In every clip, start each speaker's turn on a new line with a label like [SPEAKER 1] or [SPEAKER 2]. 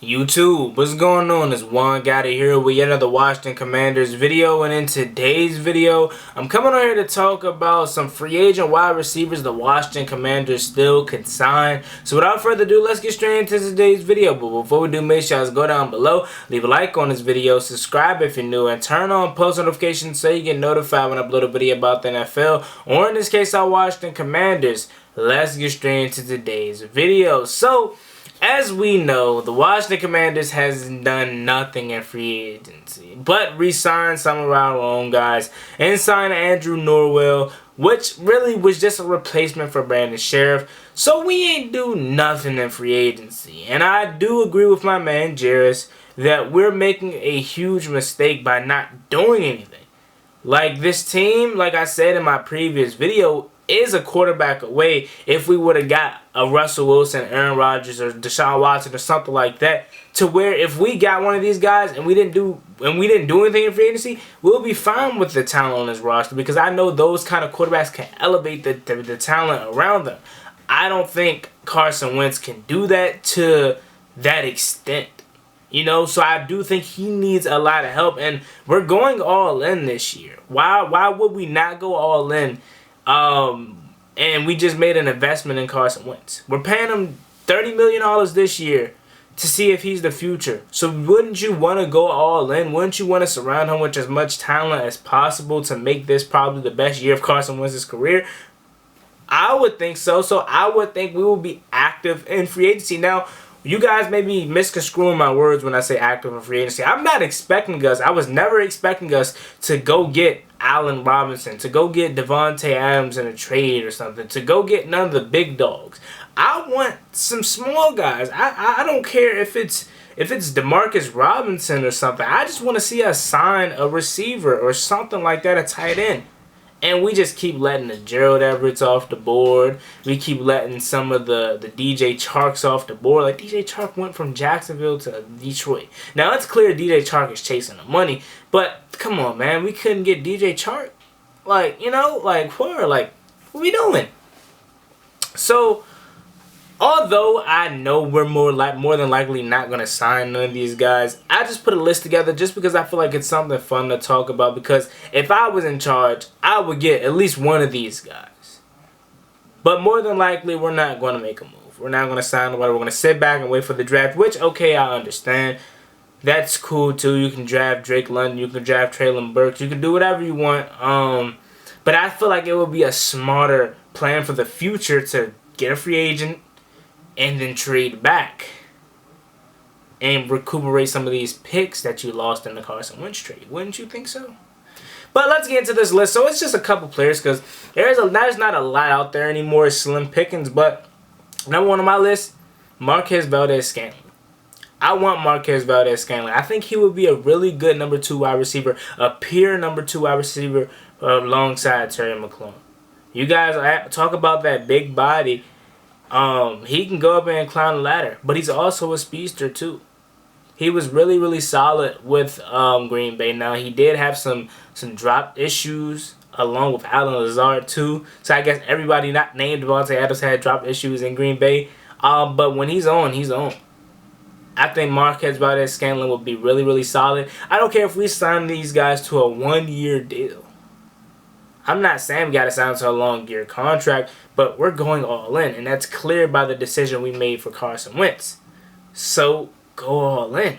[SPEAKER 1] YouTube, what's going on? It's Juan Gotti here with yet another Washington Commanders video, and in today's video, I'm coming on here to talk about some free agent wide receivers the Washington Commanders still can sign. So without further ado, let's get straight into today's video. But before we do, make sure you go down below, leave a like on this video, subscribe if you're new, and turn on post notifications so you get notified when I upload a video about the NFL, or in this case, our Washington Commanders. Let's get straight into today's video. So, as we know, the Washington Commanders has done nothing in free agency but re-signed some of our own guys and signed Andrew Norwell, which really was just a replacement for Brandon Sheriff. So we ain't do nothing in free agency. And I do agree with my man Jairus that we're making a huge mistake by not doing anything. Like, this team, like I said in my previous video, is a quarterback away if we would have got a Russell Wilson, Aaron Rodgers, or Deshaun Watson or something like that, to where if we got one of these guys and we didn't do anything in free agency, we'll be fine with the talent on this roster, because I know those kind of quarterbacks can elevate the talent around them. I don't think Carson Wentz can do that to that extent. You know, so I do think he needs a lot of help, and we're going all in this year. Why would we not go all in? And we just made an investment in Carson Wentz. We're paying him $30 million this year to see if he's the future. So wouldn't you want to go all in? Wouldn't you want to surround him with as much talent as possible to make this probably the best year of Carson Wentz's career? I would think so. So I would think we will be active in free agency. Now, you guys may be misconstruing my words when I say active in free agency. I'm not expecting us. I was never expecting us to go get Allen Robinson, to go get Devontae Adams in a trade or something, to go get none of the big dogs. I want some small guys. I don't care if it's DeMarcus Robinson or something. I just want to see us sign a receiver or something like that, a tight end. And we just keep letting the Gerald Everetts off the board. We keep letting some of the DJ Charks off the board. Like, DJ Chark went from Jacksonville to Detroit. Now, it's clear DJ Chark is chasing the money. But, come on, man. We couldn't get DJ Chark. Like, you know, like, what are we doing? So, although I know we're more than likely not going to sign none of these guys, I just put a list together just because I feel like it's something fun to talk about. Because if I was in charge, I would get at least one of these guys. But more than likely, we're not going to make a move. We're not going to sign nobody. We're going to sit back and wait for the draft, which, okay, I understand. That's cool, too. You can draft Drake London. You can draft Treylon Burks. You can do whatever you want. But I feel like it would be a smarter plan for the future to get a free agent and then trade back and recuperate some of these picks that you lost in the Carson Wentz trade. Wouldn't you think so? But let's get into this list. So it's just a couple players, because there's not a lot out there anymore. It's slim pickings. But number one on my list, Marquez Valdes-Scantling. I want Marquez Valdes-Scantling. I think he would be a really good number 2 wide receiver, a peer number 2 wide receiver alongside Terry McLaurin. You guys talk about that big body. He can go up and climb the ladder, but he's also a speedster too. He was really, really solid with Green Bay. Now, he did have some drop issues along with Allen Lazard too. So I guess everybody not named Devontae Adams had drop issues in Green Bay. But when he's on, he's on. I think Marquez Valdes-Scantling will be really, really solid. I don't care if we sign these guys to a 1-year deal. I'm not saying we got to sign to a long-year contract, but we're going all in, and that's clear by the decision we made for Carson Wentz. So, go all in.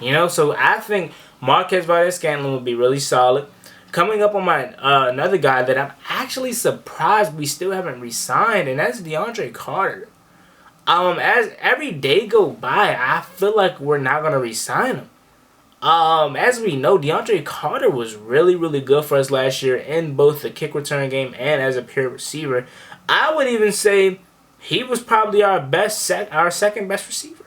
[SPEAKER 1] You know, so I think Marquez Valdes-Scantling will be really solid. Coming up on my another guy that I'm actually surprised we still haven't re-signed, and that's DeAndre Carter. As every day go by, I feel like we're not going to re-sign him. As we know, DeAndre Carter was really, really good for us last year in both the kick return game and as a pure receiver. I would even say he was probably our second best receiver.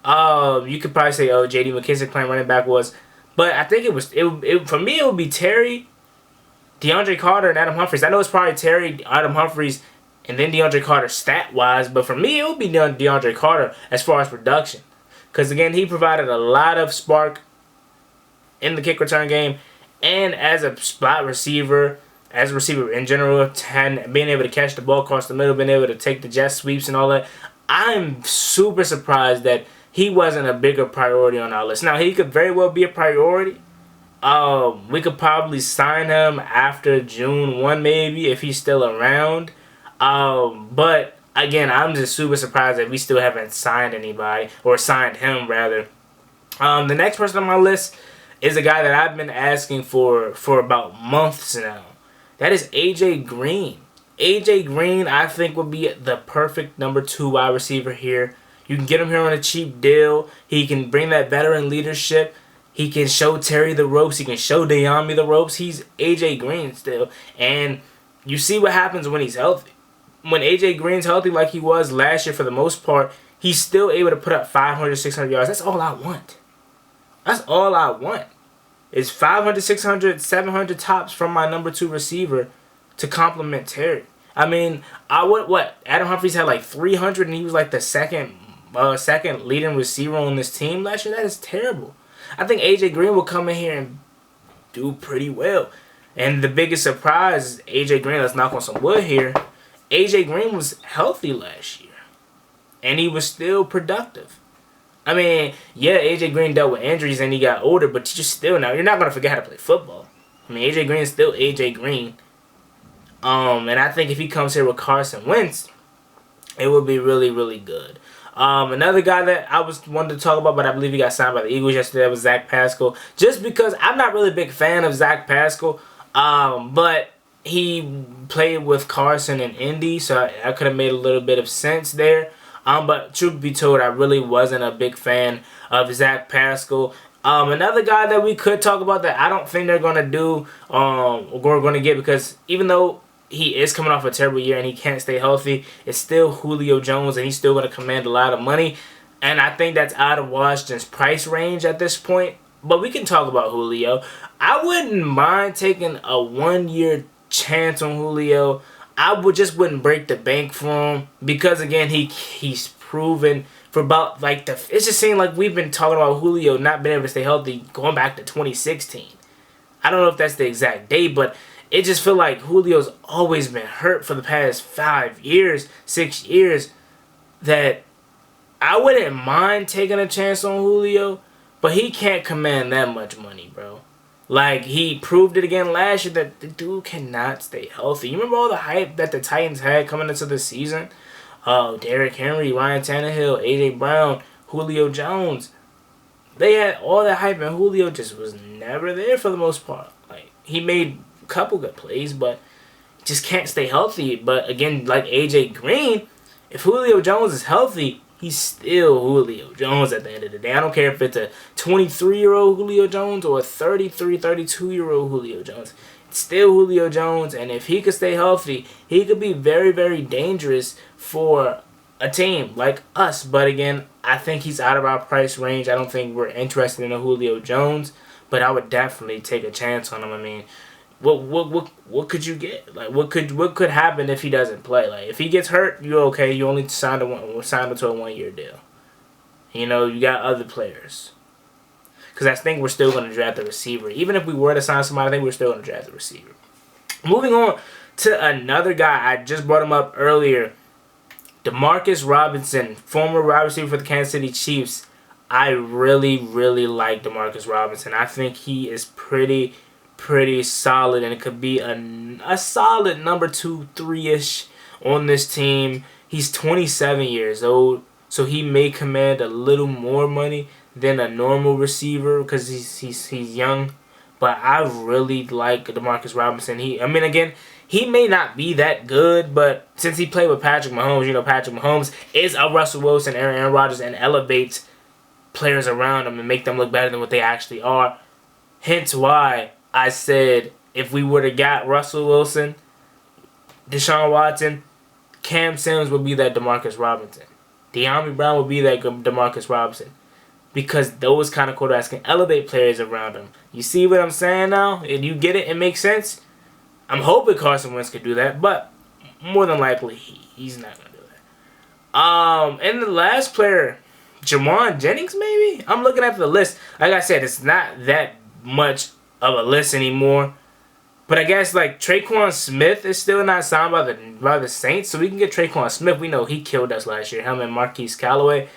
[SPEAKER 1] You could probably say, oh, J.D. McKissick playing running back was, but I think for me it would be Terry, DeAndre Carter, and Adam Humphries. I know it's probably Terry, Adam Humphries, and then DeAndre Carter stat-wise, but for me it would be DeAndre Carter as far as production. Because, again, he provided a lot of spark in the kick return game and as a spot receiver, as a receiver in general, being able to catch the ball across the middle, being able to take the jet sweeps and all that. I'm super surprised that he wasn't a bigger priority on our list. Now, he could very well be a priority. We could probably sign him after June 1 maybe if he's still around. But again, I'm just super surprised that we still haven't signed anybody, or signed him rather. The next person on my list is a guy that I've been asking for about months now. That is AJ Green. AJ Green, I think, would be the perfect number 2 wide receiver here. You can get him here on a cheap deal. He can bring that veteran leadership. He can show Terry the ropes. He can show De'Ami the ropes. He's AJ Green still. And you see what happens when he's healthy. When AJ Green's healthy like he was last year for the most part, he's still able to put up 500, 600 yards. That's all I want. That's all I want. Is 500, 600, 700 tops from my number 2 receiver to complement Terry. I mean, what? Adam Humphries had like 300 and he was like the second leading receiver on this team last year. That is terrible. I think AJ Green will come in here and do pretty well. And the biggest surprise is AJ Green, let's knock on some wood here. AJ Green was healthy last year. And he was still productive. I mean, yeah, AJ Green dealt with injuries and he got older, but you just still now, you're not going to forget how to play football. I mean, AJ Green is still AJ Green. And I think if he comes here with Carson Wentz, it would be really, really good. Another guy that I wanted to talk about, but I believe he got signed by the Eagles yesterday, was Zach Pascal. Just because I'm not really a big fan of Zach Pascal, but he played with Carson in Indy, so I could have made a little bit of sense there. But truth be told, I really wasn't a big fan of Zach Pascal. Another guy that we could talk about that I don't think they're going to do, or we're going to get, because even though he is coming off a terrible year and he can't stay healthy, it's still Julio Jones, and he's still going to command a lot of money. And I think that's out of Washington's price range at this point. But we can talk about Julio. I wouldn't mind taking a 1-year chance on Julio. I wouldn't break the bank for him, because again, he's proven for about like it's just seemed like we've been talking about Julio not being able to stay healthy going back to 2016. I don't know if that's the exact date, but it just feel like Julio's always been hurt for the past 5 years, 6 years, that I wouldn't mind taking a chance on Julio, but he can't command that much money, bro. Like, he proved it again last year that the dude cannot stay healthy. You remember all the hype that the Titans had coming into the season? Derrick Henry, Ryan Tannehill, A.J. Brown, Julio Jones. They had all that hype, and Julio just was never there for the most part. Like, he made a couple good plays, but just can't stay healthy. But again, like A.J. Green, if Julio Jones is healthy, he's still Julio Jones at the end of the day. I don't care if it's a 23-year-old Julio Jones or a 33, 32-year-old Julio Jones. It's still Julio Jones, and if he could stay healthy, he could be very, very dangerous for a team like us. But again, I think he's out of our price range. I don't think we're interested in a Julio Jones, but I would definitely take a chance on him. I mean, what could you get? Like, what could happen if he doesn't play? Like, if he gets hurt, you're okay. You only signed him to a 1-year deal. You know, you got other players. Because I think we're still going to draft the receiver. Even if we were to sign somebody, I think we're still going to draft the receiver. Moving on to another guy. I just brought him up earlier. Demarcus Robinson, former wide receiver for the Kansas City Chiefs. I really, really like Demarcus Robinson. I think he is pretty solid, and it could be a solid number 2, 3-ish on this team. He's 27 years old, so he may command a little more money than a normal receiver because he's young. But I really like Demarcus Robinson. He may not be that good, but since he played with Patrick Mahomes, you know Patrick Mahomes is a Russell Wilson, Aaron Rodgers, and elevates players around him and make them look better than what they actually are. Hence why I said if we would have got Russell Wilson, Deshaun Watson, Cam Sims would be that Demarcus Robinson. De'Ami Brown would be that Demarcus Robinson. Because those kind of quarterbacks can elevate players around them. You see what I'm saying now? And you get it? It makes sense? I'm hoping Carson Wentz could do that, but more than likely he's not going to do that. And the last player, Jawan Jennings maybe? I'm looking at the list. Like I said, it's not that much of a list anymore. But I guess like Traquan Smith is still not signed by the Saints, so we can get Traquan Smith. We know he killed us last year. Him and Marquise Callaway.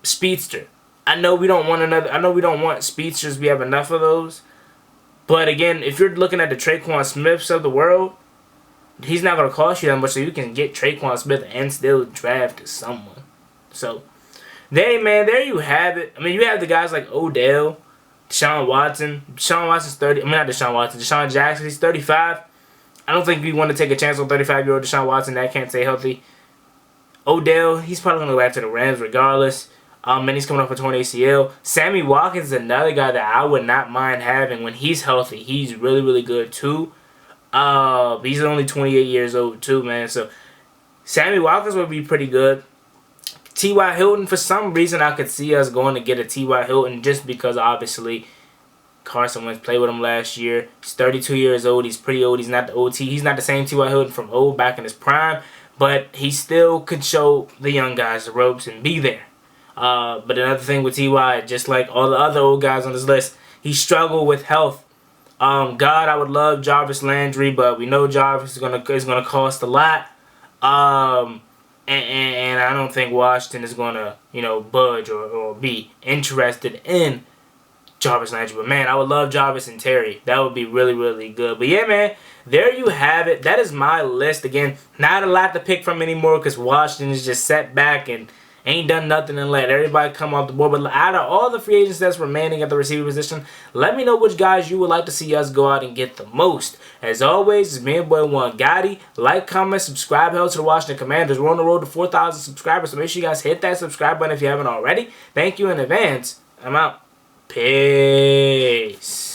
[SPEAKER 1] Speedster. I know we don't want another. I know we don't want speedsters. We have enough of those. But again, if you're looking at the Traquan Smiths of the world, he's not going to cost you that much, so you can get Traquan Smith and still draft someone. So, there you have it. I mean, you have the guys like Odell, Deshaun Watson. Deshaun Watson's 30. I mean, not Deshaun Watson. Deshaun Jackson, he's 35. I don't think we want to take a chance on 35-year-old Deshaun Watson that can't stay healthy. Odell, he's probably going to go back to the Rams regardless. And he's coming off a torn ACL. Sammy Watkins is another guy that I would not mind having when he's healthy. He's really, really good too. He's only 28 years old too, man. So Sammy Watkins would be pretty good. T.Y. Hilton, for some reason, I could see us going to get a T.Y. Hilton just because obviously Carson Wentz played with him last year. He's 32 years old. He's pretty old. He's not the OT. He's not the same T.Y. Hilton from old back in his prime, but he still could show the young guys the ropes and be there. But another thing with T.Y., just like all the other old guys on this list, he struggled with health. God, I would love Jarvis Landry, but we know Jarvis is gonna cost a lot. And I don't think Washington is gonna budge or be interested in Jarvis Landry. But man, I would love Jarvis and Terry. That would be really, really good. But yeah, man, there you have it. That is my list. Again, not a lot to pick from anymore because Washington is just set back and ain't done nothing and let everybody come off the board. But out of all the free agents that's remaining at the receiver position, let me know which guys you would like to see us go out and get the most. As always, it's me and boy Juan Gotti. Like, comment, subscribe, help to the Washington Commanders. We're on the road to 4,000 subscribers, so make sure you guys hit that subscribe button if you haven't already. Thank you in advance. I'm out. Peace.